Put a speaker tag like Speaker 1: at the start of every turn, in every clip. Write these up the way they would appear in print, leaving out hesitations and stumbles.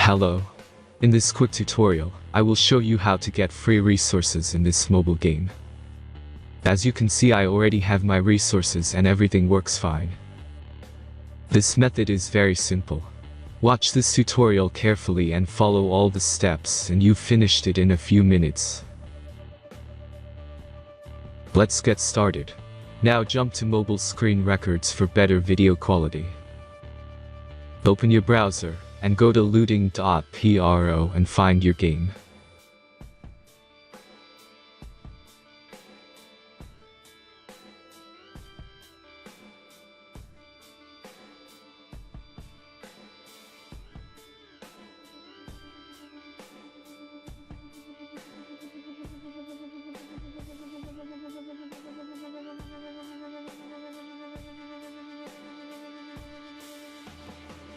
Speaker 1: Hello. In this quick tutorial, I will show you how to get free resources in this mobile game. As you can see, I already have my resources and everything works fine. This method is very simple. Watch this tutorial carefully and follow all the steps and you've finished it in a few minutes. Let's get started. Now jump to mobile screen records for better video quality. Open your browser and go to looting.pro and find your game.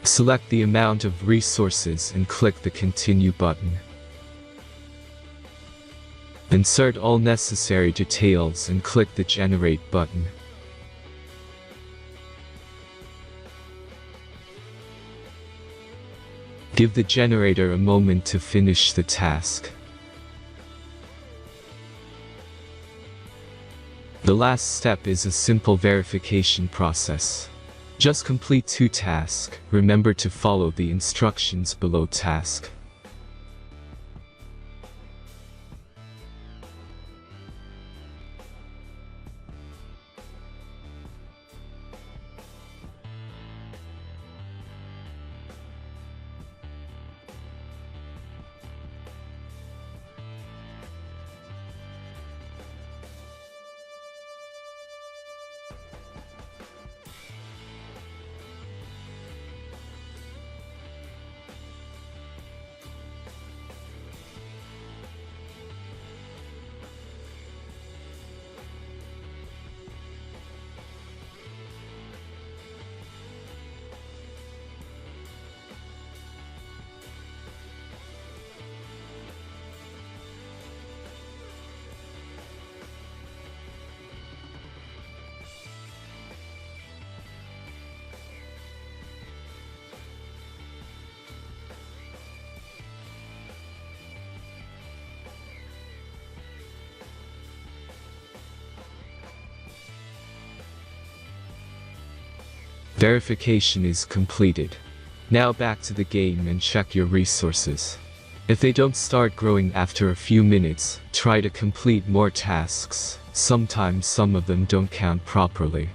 Speaker 1: Select the amount of resources and click the Continue button. Insert all necessary details and click the Generate button. Give the generator a moment to finish the task. The last step is a simple verification process. Just complete 2 tasks. Remember to follow the instructions below task. Verification is completed. Now back to the game and check your resources. If they don't start growing after a few minutes, try to complete more tasks. Sometimes some of them don't count properly.